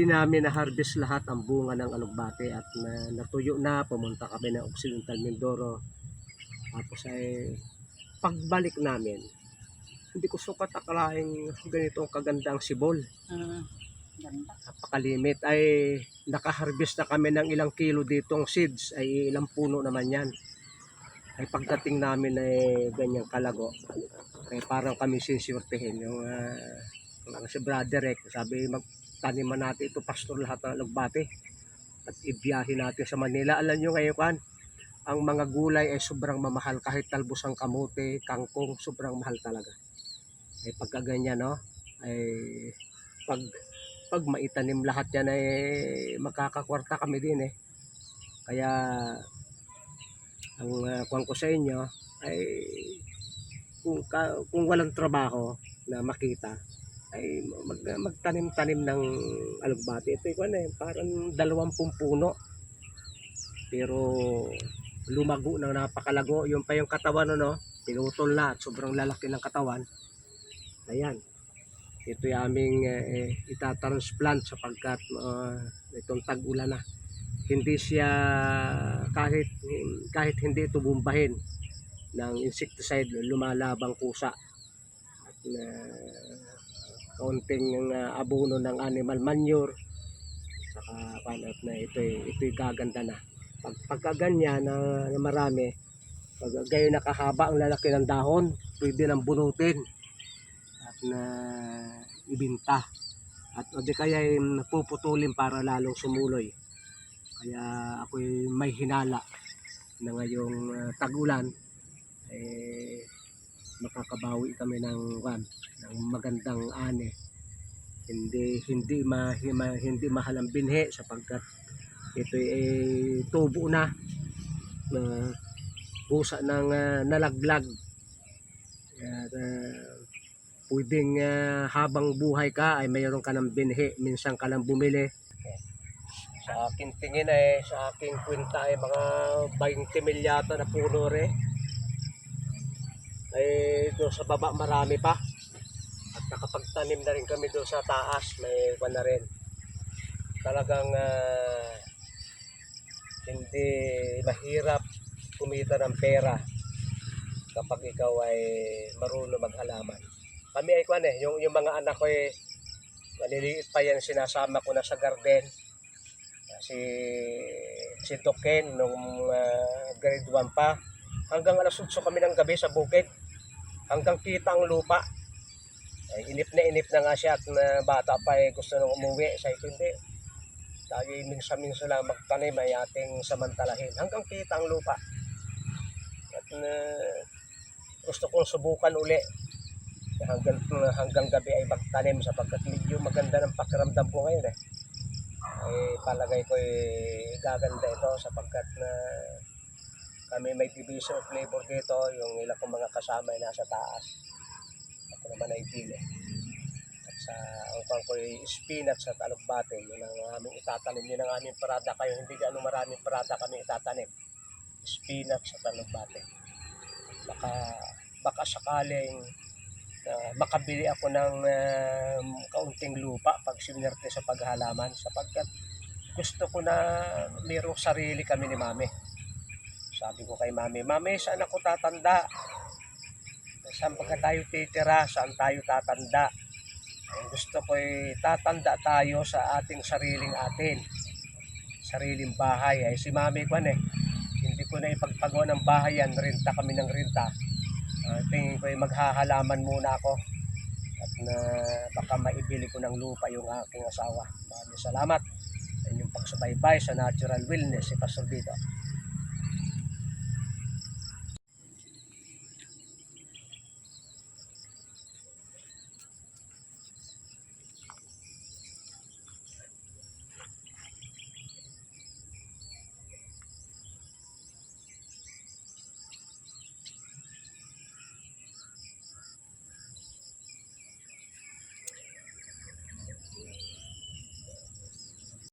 Hindi namin na-harvest lahat ang bunga ng alugbate at natuyo na, pumunta kami ng Occidental Mindoro. Tapos ay pagbalik namin, hindi ko sukat akalaing ganito ang kagandang sibol. Ganda. Napakalimit. Ay nakaharvest na kami ng ilang kilo ditong seeds, ay ilang puno naman yan. Ay pagdating namin ay ganyang kalago, ay parang kami sisurtihin yung si Brother Rick, sabi magtaniman natin ito pastor lahat ng alugbate at ibiyahe natin sa Manila. Alam nyo ngayon kan, ang mga gulay ay sobrang mamahal, kahit talbos ang kamote, kangkong, sobrang mahal talaga. Ay pagka ganyan, no, ay pag maitanim lahat yan ay makakakwarta kami din eh. Kaya ang kuwan ko sa inyo ay kung walang trabaho na makita ay magtanim-tanim ng alugbate. Ito parang 20 puno pero lumago ng napakalago. Yung pa yung katawan, no, pinutol na at sobrang lalaki ng katawan. Ayan, ito yung aming itatransplant sapagkat itong tag-ulan na. Hindi siya kahit hindi ito bumbahin ng insecticide, lumalabang kusa at kaunting abono ng animal manure saka panat na ito'y gaganda na pagka ganyan na marami. Pag gayon nakahaba ang lalaki ng dahon, pwede nang bunutin at ibinta at o di kaya puputulin para lalong sumuloy. Kaya ako'y may hinala na ngayong tag-ulan makakabawi kami ng magandang ani. Hindi mahal ang binhi sapagkat ito ay tubo na pusa ng nalaglag. At pwedeng habang buhay ka ay mayroon ka ng binhi, minsan ka lang bumili. Sa aking tingin ay sa aking kwenta ay mga 20 milyata na puno rin. Ay doon sa baba marami pa. At nakapagtanim na rin kami doon sa taas, may iba na rin. Talagang hindi mahirap kumita ng pera kapag ikaw ay marunong maghalaman. Kami ay yung mga anak ko ay maliliit pa yan, sinasama ko na sa garden. Si Token nung grade 1 pa, hanggang alas 8 kami ng gabi sa bukid hanggang kita ang lupa. Ay, inip na nga siya at bata pa gusto nang umuwi. Sa hindi, lagi minsan lang magtanim ay ating samantalahin hanggang kita ang lupa. At gusto kong subukan uli hanggang gabi ay magtanim sapagkat medyo maganda ng pakiramdam ko ngayon eh. Ay palagay ko gaganda ito sapagkat kami may division of labor dito. Yung ilang kong mga kasama ay nasa taas, ako naman ay pili. At sa angkang ko spinach at alugbate, yun ang aming itatanim. Yun ang aming parada. Kayo hindi gaano maraming parada kami itatanim, spinach at alugbate. Baka sakaling makabili ako ng kaunting lupa pag sinerte sa paghalaman sapagkat gusto ko na mayroong sarili kami ni Mami. Sabi ko kay Mami, saan ako tatanda? Saan ba tayo titira? Saan tayo tatanda? Gusto ko tatanda tayo sa ating sariling sariling bahay. Ay si Mami ko hindi ko na ipagpagawa ng bahay yan, renta kami ng renta. Tingin ko maghahalaman muna ako at baka maibili ko ng lupa yung aking asawa. Maraming salamat sa inyong pagsubaybay sa Natural Wellness si Pastor Vito.